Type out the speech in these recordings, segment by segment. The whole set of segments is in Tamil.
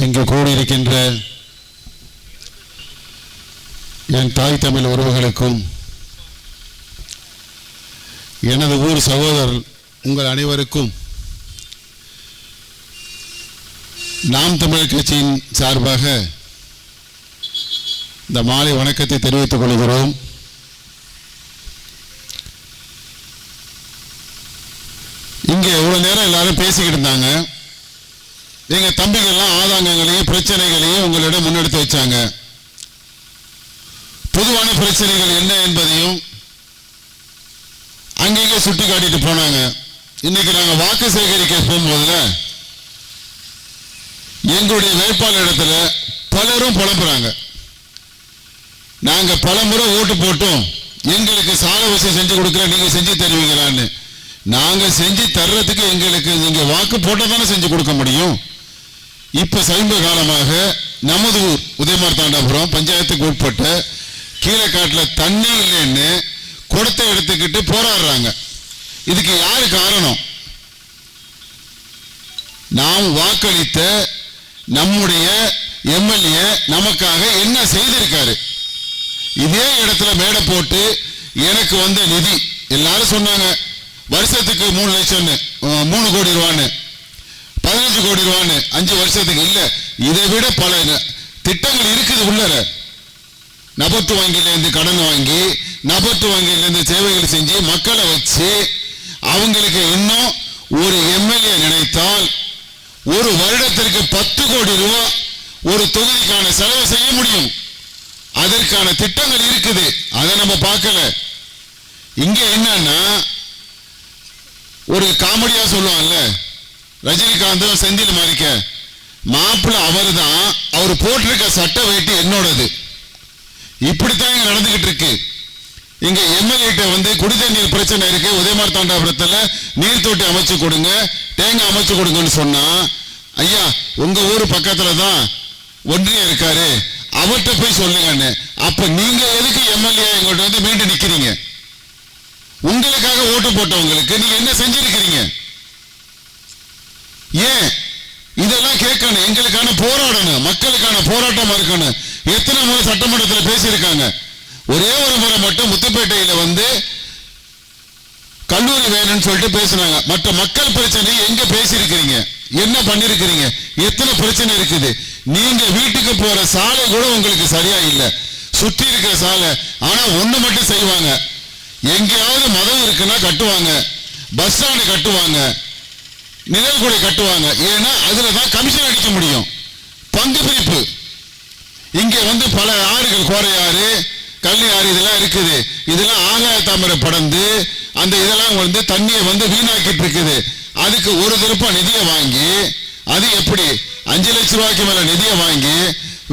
இங்கு கூடியிருக்கின்ற என் தாய் தமிழ் உறவுகளுக்கும் எனது ஊர் சகோதரர் உங்கள் அனைவருக்கும் நாம் தமிழர் கட்சியின் சார்பாக இந்த மாலை வணக்கத்தை தெரிவித்துக் கொள்கிறோம். இங்கே எவ்வளவு நேரம் எல்லாரும் பேசிக்கிட்டு இருந்தாங்க. எங்க தம்பிகள்லாம் ஆதாங்கங்களையும் பிரச்சனைகளையும் உங்களிடம் முன்னெடுத்து வச்சாங்க. பொதுவான பிரச்சனைகள் என்ன என்பதையும் அங்கேயே சுட்டி காட்டிட்டு போனாங்க. இன்னைக்கு நாங்க வாக்கு சேகரிக்க போகும்போதுல எங்களுடைய வேட்பாளர் இடத்துல பலரும் புலம்புறாங்க. நாங்க பல முறை ஓட்டு போட்டோம், எங்களுக்கு சால வசதி செஞ்சு கொடுக்குற, நீங்க செஞ்சு தருவீங்களான்னு. நாங்க செஞ்சு தர்றதுக்கு எங்களுக்கு நீங்க வாக்கு போட்டா தானே செஞ்சு கொடுக்க முடியும். இப்ப சமீப காலமாக நமது ஊர் உதயமார்த்தாண்டாபுரம் பஞ்சாயத்துக்கு உட்பட்ட கீழக்காட்டில் தண்ணி இல்லைன்னு குடத்தை எடுத்துக்கிட்டு போராடுறாங்க. இதுக்கு யாரு காரணம்? நாம் வாக்களித்த நம்முடைய எம்எல்ஏ நமக்காக என்ன செய்திருக்காரு? இதே இடத்துல மேடை போட்டு எனக்கு வந்த நிதி எல்லாரும் சொன்னாங்க வருஷத்துக்கு 3 லட்சம் 3 கோடி ரூபான்னு 15 கோடி ரூபான்னு 5 வருஷத்துக்கு இல்ல, இதை விட பல திட்டங்கள் இருக்குது. உள்ளர நபர்த்து வங்கியிலிருந்து கடன் வாங்கி நபர்த்து வங்கியிலிருந்து சேவைகள் செஞ்சு மக்களை வச்சு அவங்களுக்கு இன்னும் ஒரு எம்எல்ஏ நினைத்தால் ஒரு வருடத்திற்கு 10 கோடி ரூபாய் ஒரு தொகுதிக்கான செலவு செய்ய முடியும். அதற்கான திட்டங்கள் இருக்குது, அதை நம்ம பார்க்கல. இங்க என்னன்னா ஒரு காமெடியா சொல்லுவாங்கல்ல, ரஜினிகாந்தும் செந்தில் மாறிக்க மாப்பிள்ள அவர் தான், அவர் போட்டிருக்க சட்ட வேட்டி என்னோடது. இப்படித்தான் இங்க நடந்துகிட்டு இருக்கு. இங்க எம்எல்ஏ வந்து குடிதண்ணீர் பிரச்சனை இருக்கு, உதயமார்த்தாண்டாபுரத்துல நீர் தொட்டி அமைச்சு கொடுங்க, தேங்காய் அமைச்சு கொடுங்கன்னு சொன்னா, ஐயா உங்க ஊரு பக்கத்துல தான் ஒன்றியம் இருக்காரு, அவர்கிட்ட போய் சொல்லுங்கன்னு. அப்ப நீங்க எதுக்கு எம்எல்ஏ எங்கள்கிட்ட வந்து மீண்டும் நிக்கிறீங்க? உங்களுக்காக ஓட்டு போட்டவங்களுக்கு நீங்க என்ன செஞ்சிருக்கிறீங்க? ஏன் இதெல்லாம் கேட்கணும்? எங்களுக்கான போராடணும், மக்களுக்கான போராட்டம் இருக்கணும். எத்தனை முறை சட்டமன்றத்தில் பேசியிருக்காங்க. ஒரே ஒரு முறை மட்டும் முத்துப்பேட்டையில வந்து கல்லூரி வேணும்னு சொல்லிட்டு பேசினாங்க. மற்ற மக்கள் பிரச்சனை எங்க பேசியிருக்கிறீங்க? என்ன பண்ணிருக்கிறீங்க? எத்தனை பிரச்சனை இருக்குது? நீங்க வீட்டுக்கு போற சாலை கூட உங்களுக்கு சரியா இல்லை, சுற்றி இருக்கிற சாலை. ஆனா ஒண்ணு மட்டும் செய்வாங்க, எங்கேயாவது மதம் இருக்குன்னா கட்டுவாங்க, பஸ் ஸ்டாண்டு கட்டுவாங்க, நிழல்குடை கட்டுவாங்க. ஏன்னா அதுலதான் கமிஷன் அடிக்க முடியும், பங்கு பிரிப்பு. இங்க வந்து பல ஆறுகள், கோரையாறு, கள்ளி ஆறு இதெல்லாம் இருக்குது. இதெல்லாம் ஆகாய தாமரை படந்து அந்த இதெல்லாம் வந்து தண்ணியை வந்து வீணாக்கிட்டு இருக்குது. அதுக்கு ஒரு திருப்ப நிதியை வாங்கி, அது எப்படி 5 லட்சம் ரூபாய்க்கு மேல நிதியை வாங்கி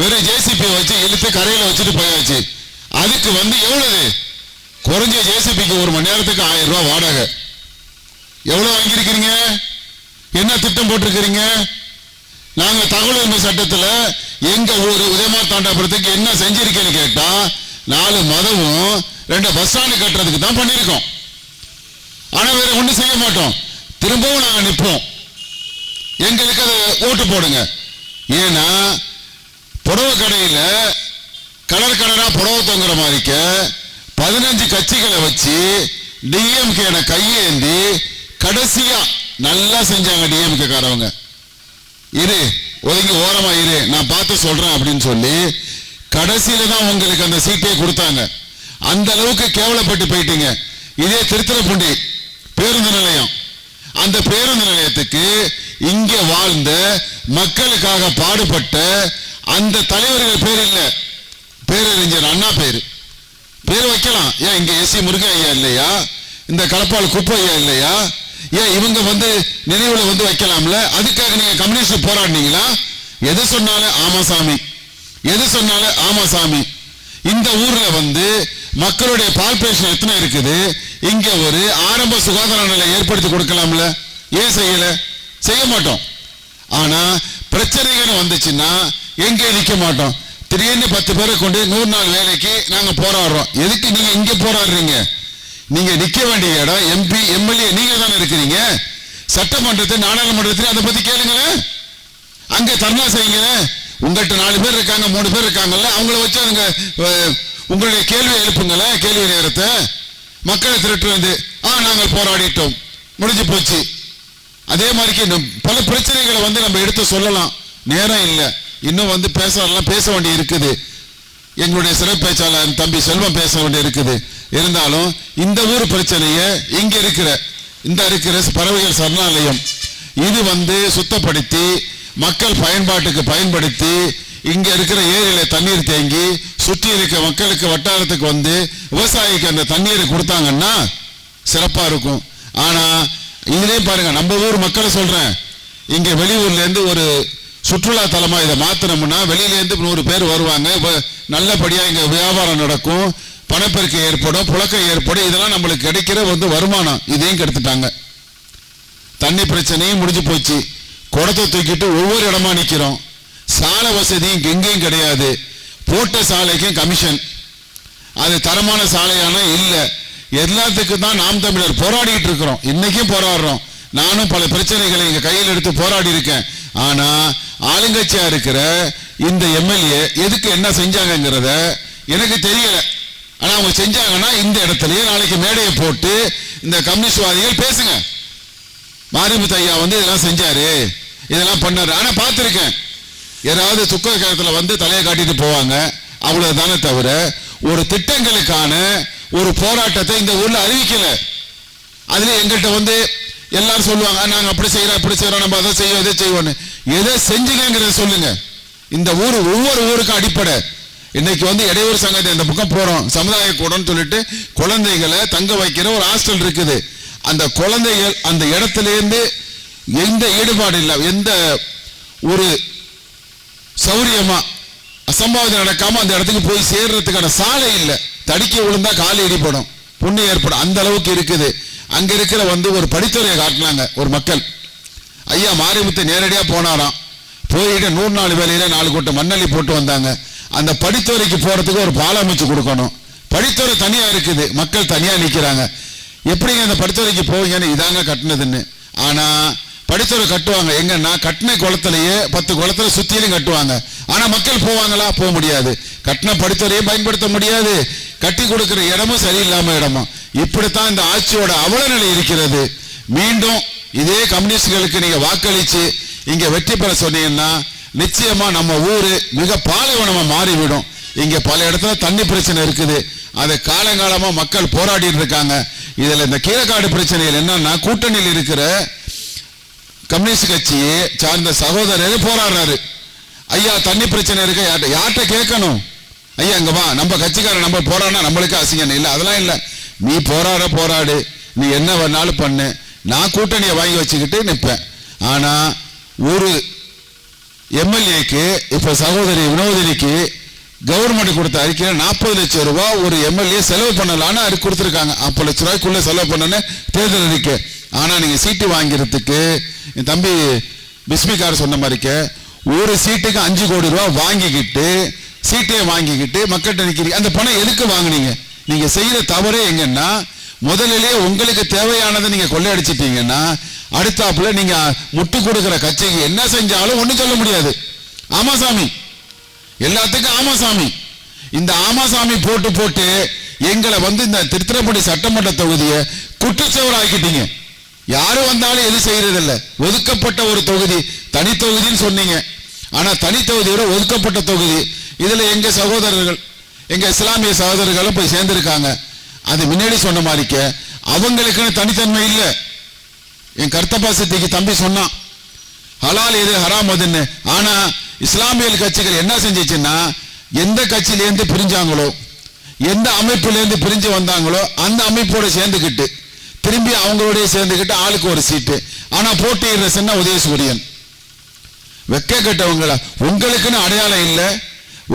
வெறும் ஜேசிபி வச்சு இழுத்து கரையில வச்சுட்டு போயாச்சு. அதுக்கு வந்து எவ்வளவு குறைஞ்ச ஜேசிபிக்கு 1 மணி நேரத்துக்கு 1000 ரூபாய் வாடகை. எவ்வளவு வாங்கியிருக்கிறீங்க? என்ன திட்டம் போட்டிருக்கிறீங்க? நாங்க தகவல் உரிமை சட்டத்துல எங்க ஊர் உதயமார்த்தாண்டாபுரத்துக்கு என்ன செஞ்சிருக்கேன்னு கேட்டா 4 மதமும் 2 பஸ் ஸ்டாண்டு கட்டுறதுக்கு தான் பண்ணிருக்கோம். ஆனா வேற ஒண்ணும் செய்ய மாட்டோம். திரும்பவும் நாங்க நிற்போம், எங்களுக்கு அதை ஓட்டு போடுங்க. ஏன்னா புடவை கடையில கலர் கலரா புடவை தொங்குற மாதிரிக்க 15 கட்சிகளை வச்சு டிஎம்கே கையேந்தி கடைசியா நல்லா செஞ்சாங்க. டிஎம்கே காரவங்க இரு ஒதுங்கி ஓரமா இரு நான் பார்த்து சொல்றேன் அப்படின்னு சொல்லி கடைசியில தான் உங்களுக்கு அந்த சீட்டை கொடுத்தாங்க. அந்த அளவுக்கு கேவலப்பட்டு போயிட்டீங்க. இதே திருத்துறைப்பூண்டி பேருந்து நிலையம், அந்த பேருந்து நிலையத்துக்கு இங்க வாழ்ந்த மக்களுக்காக பாடுபட்ட அந்த தலைவர்கள் பேர் இல்ல, பேரறிஞர் அண்ணா பேர் வைக்கலாம். ஏன் இங்க எஸ்சி முருகன் ஐயா இல்லையா? இந்த களப்பால் குப்பை ஐயா இல்லையா? ஏன் இவங்க வந்து நினைவுல வந்து வைக்கலாம்ல? அதுக்காக நீங்க கம்யூனிஸ்ட் போராடினீங்களா? எது சொன்னாலும் ஆமா சாமி, எது சொன்னாலும் ஆமா சாமி. இந்த ஊர்ல வந்து மக்களுடைய பாப்புலேஷன் எத்தனை இருக்குது? இங்க ஒரு ஆரம்ப சுகாதார நிலையம் ஏற்படுத்தி கொடுக்கலாம்ல? ஏன் செய்யல? செய்ய மாட்டோம். ஆனா பிரச்சனைகள் வந்துச்சுன்னா எங்க நிக்க மாட்டோம். திடீர்னு 10 பேரை கொண்டு 100 நாள் வேலைக்கு நாங்க போராடுறோம். எதுக்கு நீங்க இங்க போராடுறீங்க? நீங்க நிக்க வேண்டிய இடம் எம்பி எம்எல்ஏ நீங்க தானே இருக்கிறீங்க. சட்டமன்றத்தை நாடாளுமன்றத்தில் அதை பத்தி கேளுங்களேன். அங்க தர்ணா செய்யுங்க. உங்கள்கிட்ட 4 பேர் இருக்காங்க, 3 பேர் இருக்காங்கல்ல, அவங்கள வச்சு அங்க உங்களுடைய கேள்வி எழுப்புங்கள. கேள்வி நேரத்தை மக்களை திரட்டு வந்து நாங்கள் போராடிட்டோம், முடிஞ்சு போச்சு. அதே மாதிரி பல பிரச்சனைகளை வந்து நம்ம எடுத்து சொல்லலாம், நேரம் இல்லை. இன்னும் பேச வேண்டி இருக்குது. எங்களுடைய சிறப்பு பேச்சாளர் தம்பி செல்வம் பேச வேண்டி இருக்குது. இருந்தாலும் இந்த ஊர் பிரச்சனையை இங்க இருக்கிற பறவைகள் சரணாலயம் இது சுத்தப்படுத்தி மக்கள் பயன்பாட்டுக்கு பயன்படுத்தி இங்க இருக்கிற ஏரியில தண்ணீர் தேங்கி சுற்றி இருக்க மக்களுக்கு வட்டாரத்துக்கு விவசாயிக்கு அந்த தண்ணீரை கொடுத்தாங்கன்னா சிறப்பா இருக்கும். ஆனா இதுலயே பாருங்க, நம்ம ஊர் மக்களை சொல்றேன், இங்க வெளியூர்ல இருந்து ஒரு சுற்றுலா தலமா இதை மாத்தினோம்னா வெளியில இருந்து 100 பேர் வருவாங்க, நல்லபடியா இங்க வியாபாரம் நடக்கும், பணப்பெருக்கு ஏற்படும், புழக்கம் ஏற்படும். இதெல்லாம் நம்மளுக்கு கிடைக்கிற வருமானம். இதையும் கெடுத்துட்டாங்க. தண்ணி பிரச்சனையும் முடிஞ்சு போச்சு. குடத்தை தூக்கிட்டு ஒவ்வொரு இடமா நிக்கிறோம். சாலை வசதியும் எங்கேயும் கிடையாது. போட்ட சாலைக்கும் கமிஷன். அது தரமான சாலையான இல்ல. எல்லாத்துக்கும் தான் நாம் தமிழர் போராடிட்டு இருக்கிறோம். இன்னைக்கும் போராடுறோம். நானும் பல பிரச்சனைகளை எங்க கையில் எடுத்து போராடி இருக்கேன். ஆனா ஆளுங்கட்சியா இருக்கிற இந்த எம்எல்ஏ எதுக்கு என்ன செஞ்சாங்கிறத எனக்கு தெரியல. ஆனா அவங்க செஞ்சாங்கன்னா இந்த இடத்துலயே நாளைக்கு மேடையை போட்டு இந்த கம்யூனிஸ்ட்வாதிகள் பேசுங்க, மாரிமுத்து ஐயா இதெல்லாம் செஞ்சாரு, இதெல்லாம் பண்ணாரு. ஆனா பார்த்திருக்கேன், யாராவது துக்க காலத்துல தலையை காட்டிட்டு போவாங்க, அவ்வளவுதானே தவிர ஒரு திட்டங்களுக்கான ஒரு போராட்டத்தை இந்த ஊர்ல அறிவிக்கல. அதுல எங்கள்கிட்ட எல்லாரும் சொல்லுவாங்க, நாங்க அப்படி செய்யறோம், நம்ம அதை செய்வோம், இதை செய்வோம். எதை செஞ்சீங்கிறத சொல்லுங்க. இந்த ஊர் ஒவ்வொரு ஊருக்கும் அடிப்படை. இன்னைக்கு இடையூறு சங்கத்தை இந்த பக்கம் போறோம், சமுதாய கூடம்னு சொல்லிட்டு குழந்தைகளை தங்க வைக்கிற ஒரு ஹாஸ்டல் இருக்குது. அந்த குழந்தைகள் அந்த இடத்துல இருந்து எந்த ஈடுபாடு இல்லை, எந்த ஒரு சௌரியமா அசம்பாவிதம் நடக்காம அந்த இடத்துக்கு போய் சேர்றதுக்கான சாலை இல்லை. தடிக்க விழுந்தா காலி இடிப்படும், புண்ணு ஏற்படும், அந்த அளவுக்கு இருக்குது. அங்க இருக்கிற ஒரு படித்துறையை காட்டினாங்க ஒரு மக்கள். ஐயா மாரிமுத்து நேரடியா போனாராம். போயிட்டு 100 நாள் வேலையில 4 கூட்டம் மண்ணள்ளி போட்டு வந்தாங்க. அந்த படித்துறைக்கு போறதுக்கு ஒரு பாலம் அமைச்சு கொடுக்கணும். படித்துறை தனியா இருக்குது, மக்கள் தனியா நிக்கிறாங்க. எப்படிங்க அந்த படித்துறைக்கு போவீங்கன்னு இதாங்க கட்டினதுன்னு. ஆனா படித்துறை கட்டுவாங்க எங்கன்னா கட்டின குளத்திலேயே 10 குளத்துல சுத்தியிலும் கட்டுவாங்க. ஆனா மக்கள் போவாங்களா? போக முடியாது. கட்டின படித்துறையை பயன்படுத்த முடியாது. கட்டி கொடுக்கிற இடமும் சரியில்லாம இடமும். இப்படித்தான் இந்த ஆட்சியோட அவலநிலை இருக்கிறது. மீண்டும் இதே கம்யூனிஸ்டுகளுக்கு நீங்க வாக்களிச்சு இங்க வெற்றி பெற சொன்னீங்கன்னா நிச்சயமா நம்ம ஊரு மிக பாலைவனமா மாறிவிடும். இங்க பல இடத்துல தண்ணி பிரச்சனை இருக்குது. அதை காலங்காலமா மக்கள் போராடிட்டு இருக்காங்க. இதுல இந்த கீழக்காடு பிரச்சனைகள் என்னன்னா, கூட்டணியில் இருக்கிற கம்யூனிஸ்ட் கட்சியை சார்ந்த சகோதரர் போராடுறாரு. ஐயா தண்ணி பிரச்சனை இருக்கு, யார்கிட்ட கேட்கணும்? ஐயா இங்க வா, நம்ம கட்சிக்காரன் நம்ம போராடினா நம்மளுக்கு அசிங்கம் இல்லை. அதெல்லாம் இல்லை, நீ போராடு, நீ என்ன வேணாலும் பண்ணு, நான் கூட்டணியை வாங்கி வச்சுக்கிட்டு நிற்பேன். ஆனா ஒரு எம்எல்ஏக்கு இப்ப சகோதரி வினோதினிக்கு கவர்மெண்ட் கொடுத்த அறிக்கையில 40 லட்சம் ரூபாய் ஒரு எம்எல்ஏ செலவு பண்ணலான்னு அது கொடுத்துருக்காங்க. 50 லட்சம் ரூபாய்க்குள்ள செலவு பண்ணு தேர்தல் அறிக்கை. ஆனா நீங்க சீட்டு வாங்கிறதுக்கு என் தம்பி பிஸ்மிகார் சொன்ன மாதிரிக்க ஒரு சீட்டுக்கு 5 கோடி ரூபாய் வாங்கிக்கிட்டு சீட்டையை வாங்கிக்கிட்டு மக்கள்கிட்ட நிக்கிறீங்க. அந்த பணம் எதுக்கு வாங்கினீங்க? நீங்க செய்யற தவறே எங்கன்னா, முதலிலே உங்களுக்கு தேவையானதை நீங்க கொள்ளையடிச்சிட்டீங்கன்னா அடுத்தாப்புல நீங்க முட்டு கொடுக்கிற கட்சிக்கு என்ன செஞ்சாலும் ஒண்ணும் சொல்ல முடியாது. ஆமாசாமி, எல்லாத்துக்கும் ஆமாசாமி. இந்த ஆமாசாமி போட்டு எங்களை இந்த திருத்திரப்படி சட்டமன்ற தொகுதியை குற்றச்சவர் ஆக்கிட்டீங்க. யாரும் வந்தாலும் எது செய்யறதில்லை. ஒதுக்கப்பட்ட ஒரு தொகுதி, தனி தொகுதின்னு சொன்னீங்க. ஆனா தனி தொகுதியோட ஒதுக்கப்பட்ட தொகுதி. இதுல எங்க சகோதரர்கள், எங்க இஸ்லாமிய சகோதரர்களும் போய் சேர்ந்திருக்காங்க. அது முன்னாடி சொன்ன மாதிரிக்க அவங்களுக்குன்னு தனித்தன்மை இல்லை. என் கர்த்தப்பா சித்திக்கு தம்பி சொன்னான், ஹலால் எது ஹராம் அதுன்னு. ஆனா இஸ்லாமிய கட்சிகள் என்ன செஞ்சிச்சுன்னா, எந்த கட்சியிலேருந்து பிரிஞ்சாங்களோ, எந்த அமைப்பிலேருந்து பிரிஞ்சு வந்தாங்களோ அந்த அமைப்போட சேர்ந்துக்கிட்டு திரும்பி அவங்களோட சேர்ந்துக்கிட்டு ஆளுக்கு ஒரு சீட்டு. ஆனா போட்டியிடுற சின்ன உதயசூரியன் வெக்க கட்டவங்கள, உங்களுக்குன்னு அடையாளம் இல்லை,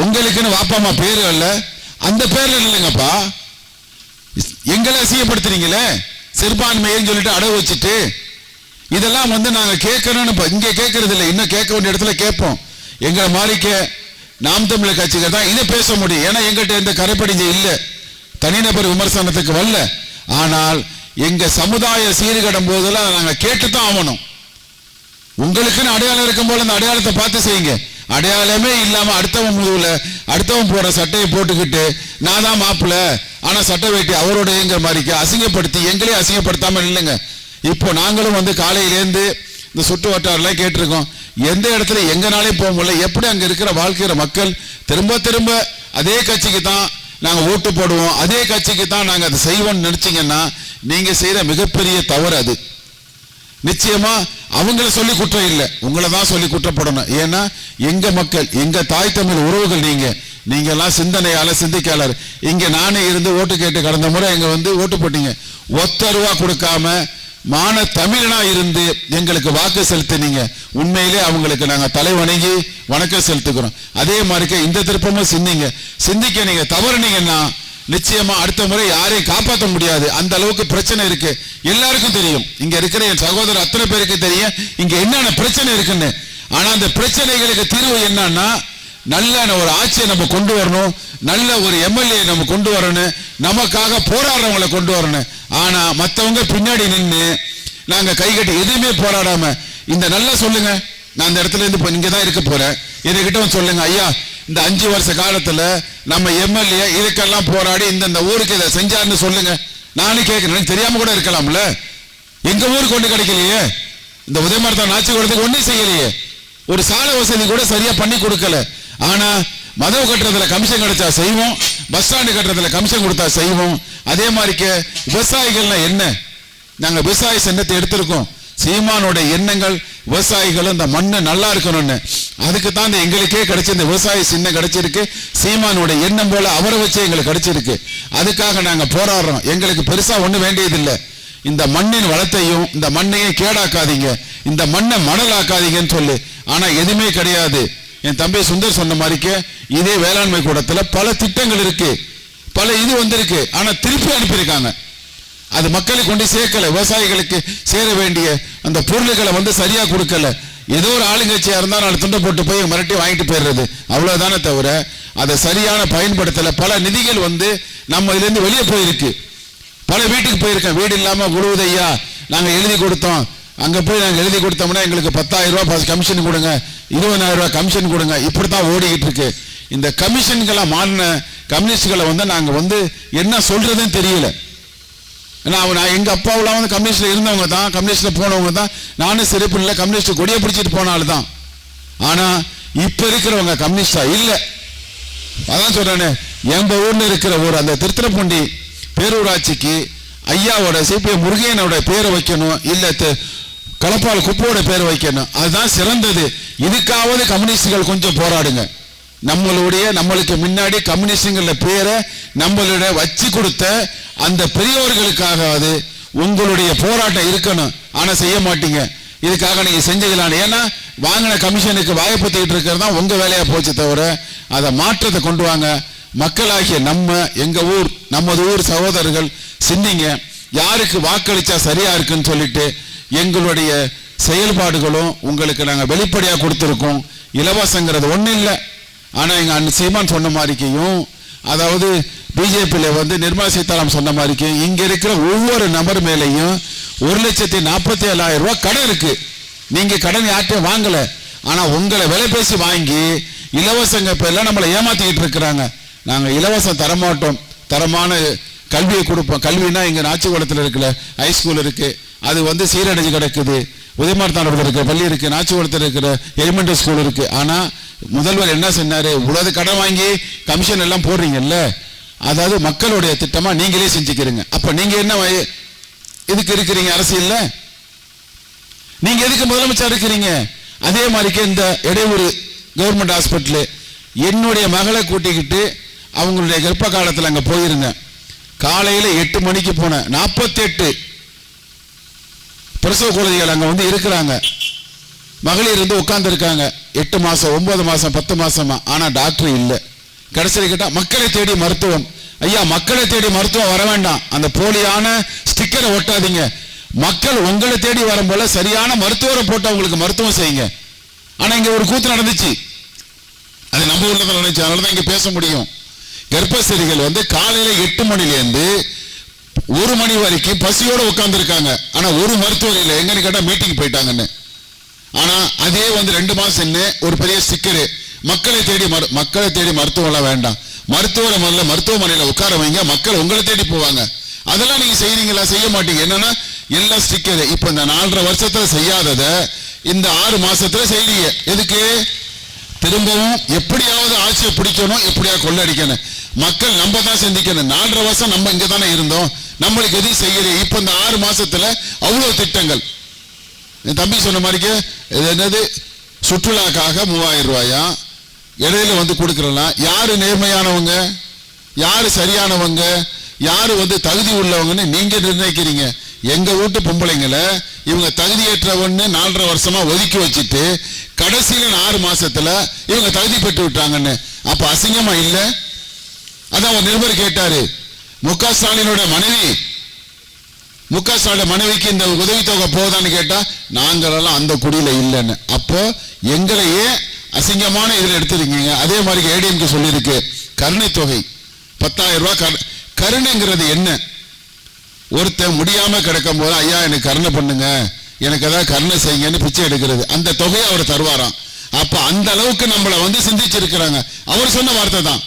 உங்களுக்குன்னு வாப்பாமா பேரு அல்ல, அந்த பேர்ல இல்லைங்கப்பா. எங்களை அசிங்கப்படுத்துறீங்களே சிறுபான்மைன்னு சொல்லிட்டு அடவு வச்சுட்டு. இதெல்லாம் நாங்க கேட்கணும்னு இங்க கேட்கறது இல்லை, இன்னும் கேட்க வேண்டிய இடத்துல கேட்போம். எங்களை மாறிக்க நாம் தமிழர் கட்சிகள் தான் இதை பேச முடியும். ஏன்னா எங்கிட்ட எந்த கரைப்படிஞ்ச இல்லை, தனிநபர் விமர்சனத்துக்கு வரல. ஆனால் எங்க சமுதாய சீர்கடும் போதெல்லாம் நாங்க கேட்டுதான் ஆகணும். உங்களுக்குன்னு அடையாளம் இருக்கும் போல அந்த அடையாளத்தை பார்த்து செய்யுங்க. அடையாளமே இல்லாம அடுத்தவன் முதுகுல அடுத்தவன் போற சட்டையை போட்டுக்கிட்டு நான் தான் மாப்பிள்ள ஆனா சட்டை வேட்டி அவரோடங்கிற மாதிரிக்கு அசிங்கப்படுத்தி எங்களையும் அசிங்கப்படுத்தாம இல்லைங்க. இப்போ நாங்களும் வந்து காலையிலேருந்து இந்த சுற்று வட்டாரெல்லாம் கேட்டிருக்கோம். எந்த இடத்துல எங்கனாலே போக முடியல. எப்படி அங்க இருக்கிற வாழ்க்கையிற மக்கள் திரும்ப திரும்ப அதே கட்சிக்கு தான் நாங்க ஓட்டு போடுவோம், அதே கட்சிக்கு தான் நாங்க அதை செய்வோம்னு நினைச்சீங்கன்னா நீங்க செய்யற மிகப்பெரிய தவறு அது. நிச்சயமா அவங்கள சொல்லி குற்றம் இல்லை, உங்களை தான் சொல்லி குற்றப்படணும். ஏன்னா எங்க மக்கள், எங்க தாய் தமிழ் உறவுகள், நீங்க எல்லாம் சிந்தனையாளர் சிந்திக்காளர். இங்க நானே இருந்து ஓட்டு கேட்டு கடந்த முறை எங்க வந்து ஓட்டு போட்டீங்க. ஒத்த ரூபா கொடுக்காம மான தமிழனா இருந்து எங்களுக்கு வாக்கு செலுத்தினீங்க. உண்மையிலே அவங்களுக்கு நாங்க தலை வணங்கி வணக்கம் செலுத்துக்கிறோம். அதே மாதிரி இந்த திருப்பமும் சிந்திக்க நீங்க தவறுனீங்கன்னா நிச்சயமா அடுத்த முறை யாரையும் காப்பாற்ற முடியாது. அந்த அளவுக்கு பிரச்சனை இருக்கு, எல்லாருக்கும் தெரியும். இங்க இருக்கிற என் சகோதரர் அத்தனை பேருக்கு தெரியும் இங்க என்னென்ன பிரச்சனை இருக்குன்னு. ஆனா அந்த பிரச்சனைகளுக்கு தீர்வு என்னன்னா நல்ல ஒரு ஆட்சியை நம்ம கொண்டு வரணும், நல்ல ஒரு எம்எல்ஏ நம்ம கொண்டு வரணும், நமக்காக போராடுறவங்களை கொண்டு வரணும். ஆனா மற்றவங்க பின்னாடி நின்று நாங்க கை கட்டி எதுவுமே போராடாம இந்த நல்லா சொல்லுங்க, நான் அந்த இடத்துல இருந்து இங்க தான் இருக்க போறேன், என்கிட்ட சொல்லுங்க ஐயா இந்த 5 வருஷ காலத்துல நம்ம எம்எல்ஏ இதுக்கெல்லாம் போராடி இந்த ஊருக்கு இதை செஞ்சாருன்னு சொல்லுங்க. நானும் கேட்கிறேன், தெரியாம கூட இருக்கலாம்ல. எங்க ஊருக்கு ஒண்ணு கிடைக்கலையே, இந்த உதயமார்த்தான் ஆட்சி கொடுத்ததுக்கு ஒன்னும் செய்யலையே, ஒரு சாலை வசதி கூட சரியா பண்ணி கொடுக்கல. ஆனா மதவு கட்டுறதுல கமிஷன் கிடைச்சா செய்வோம், பஸ் ஸ்டாண்டு கட்டுறதுல கமிஷன் கொடுத்தா செய்வோம். அதே மாதிரி விவசாயிகள்னா என்ன, நாங்க விவசாய சின்னத்தை எடுத்திருக்கோம். சீமானோட எண்ணங்கள் விவசாயிகள் இந்த மண்ணு நல்லா இருக்கணும்னு, அதுக்கு தான் எங்களுக்கே கிடைச்ச இந்த விவசாய சின்னம் கிடைச்சிருக்கு. சீமானோட எண்ணம் போல அவரை வச்சு எங்களுக்கு கிடைச்சிருக்கு. அதுக்காக நாங்க போராடுறோம். எங்களுக்கு பெருசா ஒண்ணு வேண்டியதில்லை. இந்த மண்ணின் வளத்தையும் இந்த மண்ணையும் கேடாக்காதீங்க, இந்த மண்ணை மணலாக்காதீங்கன்னு சொல்லு. ஆனா எதுவுமே கிடையாது. என் தம்பி சுந்தர் சொன்ன மாதிரிக்கு இதே வேளாண்மை கூடத்துல பல திட்டங்கள் இருக்கு, பல இது வந்திருக்கு. ஆனா திருப்பி அனுப்பியிருக்காங்க, அது மக்களுக்கு கொண்டு சேர்க்கல. விவசாயிகளுக்கு சேர வேண்டிய அந்த பொருள்களை வந்து சரியா கொடுக்கல. ஏதோ ஒரு ஆளுங்கட்சியா இருந்தா நாலு துண்டை போட்டு போய் மிரட்டி வாங்கிட்டு போயிடுறது, அவ்வளவுதானே தவிர அதை சரியான பயன்படுத்தல. பல நிதிகள் வந்து நம்ம இதுல இருந்து வெளியே போயிருக்கு. பல வீட்டுக்கு போயிருக்கேன், வீடு இல்லாம உழுவுதையா நாங்க எழுதி கொடுத்தோம், அங்க போய் நாங்க எழுதி கொடுத்தோம்னா எங்களுக்கு 10,000 ரூபாய் கமிஷன் கொடுங்க, 20,000 ரூபாய் கமிஷன் கொடுங்க, இப்படித்தான் ஓடிக்கிட்டு இருக்கு. இந்த கமிஷன்களை மாறின கம்யூனிஸ்டுகளை வந்து நாங்க வந்து என்ன சொல்றதுன்னு தெரியல. நான் எங்க அப்பாவெல்லாம் வந்து கம்யூனிஸ்ட்ல இருந்தவங்க தான், கம்யூனிஸ்ட்ல போனவங்க தான். நானும் சிறப்பு இல்லை, கம்யூனிஸ்ட் கொடியை பிடிச்சிட்டு போனாலும் தான். ஆனா இப்ப இருக்கிறவங்க கம்யூனிஸ்டா இல்ல. அதான் சொல்றேன்னு, எங்க ஊர்ல இருக்கிற ஒரு அந்த திருத்துறைப்பூண்டி பேரூராட்சிக்கு ஐயாவோட சிபிஎம் முருகையனோட பேரை வைக்கணும், இல்ல களப்பால் குப்போட பேரை வைக்கணும், அதுதான் சிறந்தது. இதுக்காவது கம்யூனிஸ்டுகள் கொஞ்சம் போராடுங்க. நம்மளுக்கு முன்னாடி கம்யூனிஸ்டுங்கள பேரை நம்மளோட வச்சு கொடுத்த அந்த பெரியவர்களுக்காக உங்களுடைய போராட்டம் இருக்கணும். ஆனா செய்ய மாட்டீங்க. இதுக்காக நீங்க செஞ்சுக்கலாம். ஏன்னா வாங்கின கமிஷனுக்கு வாய்ப்புத்திட்டு இருக்கிறதா உங்க வேலையா போச்சு தவிர அதை மாற்றத்தை கொண்டு வாங்க. மக்களாகிய எங்க ஊர் நமது ஊர் சகோதரர்கள் சிந்திங்க, யாருக்கு வாக்களிச்சா சரியா இருக்குன்னு சொல்லிட்டு எங்களுடைய செயல்பாடுகளும் உங்களுக்கு நாங்க வெளிப்படையா கொடுத்துருக்கோம். இலவசங்கிறது ஒண்ணு இல்லை. ஆனா எங்க சீமான் சொன்ன மாதிரிக்கையும், அதாவது பிஜேபியில வந்து நிர்மலா சீதாராமன் சொன்ன மாதிரிக்கும் இங்க இருக்கிற ஒவ்வொரு நபர் மேலையும் 1,47,000 ரூபாய் கடன் இருக்கு. நீங்க கடன் யார்ட்டையும் வாங்கல, ஆனா உங்களை விலை பேசி வாங்கி இலவசங்க பேர்ல நம்மளை ஏமாத்திக்கிட்டு இருக்கிறாங்க. நாங்க இலவசம் தரமாட்டோம், தரமான கல்வியை கொடுப்போம். கல்வினா இங்க நாச்சிக்குளத்தில் இருக்குல்ல ஹைஸ்கூல் இருக்கு, அது வந்து சீரடைஞ்சு கிடக்குது. உதயமார்த்தானத்தில் இருக்கிற பள்ளி இருக்கு, நாச்சிக்குளத்தில் இருக்கிற எலிமெண்டரி ஸ்கூல் இருக்கு. ஆனா முதல்வர் என்ன சொன்னாரு, உலக கடன் வாங்கி கமிஷன் எல்லாம் போடுறீங்கல்ல, அதாவது மக்களுடைய திட்டமா நீங்களே செஞ்சுக்கிறீங்க. அப்ப நீங்க என்ன எதுக்கு இருக்கிறீங்க அரசியல்ல? நீங்க எதுக்கு முதலமைச்சர் இருக்கிறீங்க? அதே மாதிரிக்கு இந்த இடையூறு கவர்மெண்ட் ஹாஸ்பிட்டல் என்னுடைய மகளை கூட்டிக்கிட்டு அவங்களுடைய கர்ப்ப காலத்தில் அங்க போயிருந்தேன். காலையில 8 மணிக்கு போனேன். 48 பிரசவ குழந்தைகள் அங்க வந்து இருக்கிறாங்க. மகளிர் இருந்து உட்கார்ந்து இருக்காங்க. 8 மாசம் 9 மாசம் 10 மாசமா. ஆனா டாக்டர் இல்லை. கடைசியில் கேட்டா மக்களை தேடி மருத்துவம். ஐயா, மக்களை தேடி மருத்துவம் வர வேண்டாம், அந்த போலியான ஸ்டிக்கரை ஒட்டாதீங்க. மக்கள் உங்களை தேடி வரும் போல சரியான மருத்துவரை போட்டு அவங்களுக்கு மருத்துவம் செய்யுங்க. ஆனா இங்க ஒரு கூத்து நடந்துச்சு, அது நம்ம ஊர்ல தான் நடந்துச்சு, அதனாலதான் இங்க பேச முடியும். கர்ப்பசரிகள் வந்து காலையில 8 மணிலேருந்து 1 மணி வரைக்கும் பசியோட உட்கார்ந்து இருக்காங்க. ஆனா ஒரு மருத்துவர் இல்லை. எங்கன்னு கேட்டா மீட்டிங் போயிட்டாங்கன்னு. ஆனா அதே வந்து 2 மாசம் ஒரு பெரிய ஸ்டிக்கரு, மக்களை தேடி மருத்துவம் வேண்டாம், மருத்துவரை முதல்ல மருத்துவமனையில உட்கார வைங்க, மக்கள் உங்களை தேடி போவாங்க. அதெல்லாம் நீங்க செய்யறீங்களா? செய்ய மாட்டீங்க. என்னன்னா எல்லா ஸ்டிக்கரு. இப்ப இந்த 4.5 வருஷத்துல செய்யாதத இந்த 6 மாசத்துல செய்றீங்க. எதுக்கு? திரும்பவும் எப்படியாவது ஆட்சியை பிடிக்கணும், எப்படியா கொள்ளடிக்கணும். மக்கள் நம்ம தான் சிந்திக்கணும். 4.5 வருஷம் நம்ம இங்க தானே இருந்தோம், நம்மளுக்கு எதுவும் செய்யல. இப்ப இந்த 6 மாசத்துல அவ்வளவு திட்டங்கள். என் தம்பி சொன்ன மாதிரிக்கு இது என்னது, சுற்றுலாக்காக 3000 ரூபாயா இடையில வந்து கொடுக்கலாம். யாரு நேர்மையானவங்க, யாரு சரியானவங்க, யாரு வந்து தகுதி உள்ளவங்கன்னு நீங்க நிர்ணயிக்கிறீங்க. எங்க வீட்டு பொம்பளைங்களை இவங்க தகுதியற்றவன்னு 4.5 வருஷமா ஒதுக்கி வச்சுட்டு கடைசியில 6 மாசத்துல இவங்க தகுதி பெற்று விட்டாங்கன்னு. அப்ப அசிங்கமா இல்ல? அதான் ஒரு நிருபர் கேட்டாரு, மு.க. ஸ்டாலினோட மனைவிக்கு இந்த உதவித்தொகை போதான்னு கேட்டா, நாங்களெல்லாம் அந்த குடியில இல்லைன்னு. அப்போ எங்களையே அசிங்கமான இதில் எடுத்துருக்கீங்க. அதே மாதிரி ஏடிஎம்கே சொல்லியிருக்கு, கருணை தொகை 10,000 ரூபாய். கருணைங்கிறது என்ன? ஒருத்தன் முடியாம கிடக்கும் போது, ஐயா எனக்கு கருணை பண்ணுங்க, எனக்கு ஏதாவது கருணை செய்யுங்கன்னு பிச்சை எடுக்கிறது. அந்த தொகையை அவர் தருவாராம். அப்ப அந்த அளவுக்கு நம்மளை வந்து சிந்திச்சிருக்கிறாங்க. அவர் சொன்ன வார்த்தை தான்,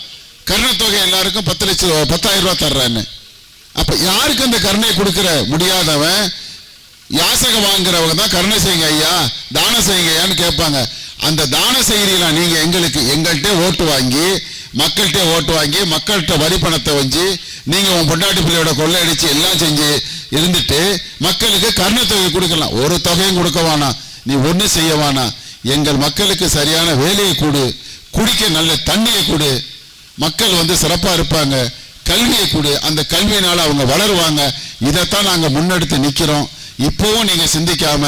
கருணை தொகை எல்லாருக்கும் 10,000 ரூபாய் தர்றான்னு. அப்ப யாருக்கு அந்த கருணை கொடுக்கிற? முடியாதவன், யாசகம் வாங்குறவங்க தான் கருணை செய்யுங்க ஐயா, தானம் செய்யுங்க ஐயான்னு கேட்பாங்க. அந்த தானம் செய்யறீங்களா நீங்க? எங்கள்கிட்ட ஓட்டு வாங்கி, மக்கள்கிட்ட ஓட்டு வாங்கி, மக்கள்கிட்ட வரி பணத்தை வச்சு நீங்க உன் பொண்டாட்டி பிள்ளையோட கொள்ளையடிச்சு எல்லாம் செஞ்சு இருந்துட்டு மக்களுக்கு கருணை தொகை கொடுக்கலாம். ஒரு தொகையும் கொடுக்க வேணாம், நீ ஒண்ணு செய்ய வேணாம், எங்கள் மக்களுக்கு சரியான வேலையை கொடு, குடிக்க நல்ல தண்ணியை கொடு, மக்கள் வந்து சிறப்பா இருப்பாங்க, கல்வியை கொடு, அந்த கல்வியினால அவங்க வளருவாங்க. இதைத்தான் நாங்க முன்னெடுத்து நிக்கிறோம். இப்பவும் நீங்க சிந்திக்காம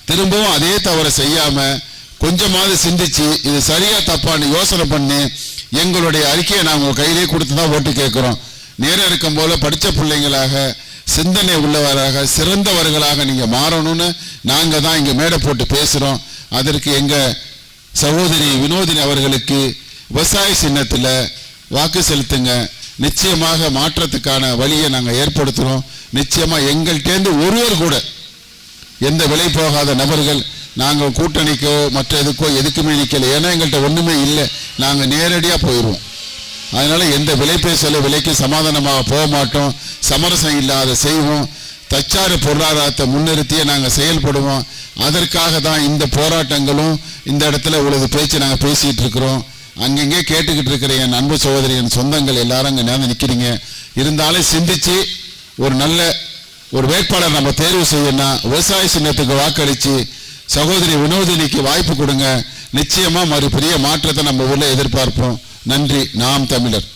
திரும்பவும் அதே தவறை செய்யாம கொஞ்சமாவது சிந்திச்சு இது சரியா தப்பான்னு யோசனை பண்ணி எங்களுடைய அறிக்கையை நாங்கள் உங்க கையிலே கொடுத்து தான் ஓட்டு கேட்கிறோம். நேரம் இருக்கும் போல படித்த பிள்ளைங்களாக, சிந்தனை உள்ளவராக, சிறந்தவர்களாக நீங்க மாறணும்னு நாங்க தான் இங்க மேடை போட்டு பேசுறோம். அதற்கு எங்க சகோதரி வினோதினி அவர்களுக்கு விவசாய சின்னத்துல வாக்கு செலுத்துங்க. நிச்சயமாக மாற்றத்துக்கான வழியை நாங்கள் ஏற்படுத்துறோம். நிச்சயமா எங்கள்கிட்டேருந்து ஒருவர் கூட எந்த விலை போகாத நபர்கள் நாங்கள் கூட்டணிக்கோ மற்ற எதுக்கோ எதுக்குமே நிற்கல. ஏன்னா எங்கள்கிட்ட ஒண்ணுமே இல்லை, நாங்கள் நேரடியாக போயிடுவோம். அதனால எந்த விலை பேசல விலைக்கு சமாதானமாக போக மாட்டோம், சமரசம் இல்லாத செய்வோம். தச்சாறு பொருளாதாரத்தை முன்னிறுத்தியே நாங்கள் செயல்படுவோம். அதற்காக தான் இந்த போராட்டங்களும் இந்த இடத்துல இவ்வளவு பேச்சு நாங்கள் பேசிட்டு இருக்கிறோம். அங்கங்கே கேட்டுக்கிட்டு இருக்கிற என் அன்பு சகோதரி, என் சொந்தங்கள் எல்லாரும் அங்கே நேர்ந்து நிற்கிறீங்க. இருந்தாலும் சிந்திச்சு ஒரு நல்ல ஒரு வேட்பாளர் நம்ம தேர்வு செய்யணும். விவசாய சின்னத்துக்கு வாக்களிச்சு சகோதரி வினோதினிக்கு வாய்ப்பு கொடுங்க. நிச்சயமா மறுபெரிய மாற்றத்தை நம்ம ஊர்ல எதிர்பார்ப்போம். நன்றி. நாம் தமிழர்.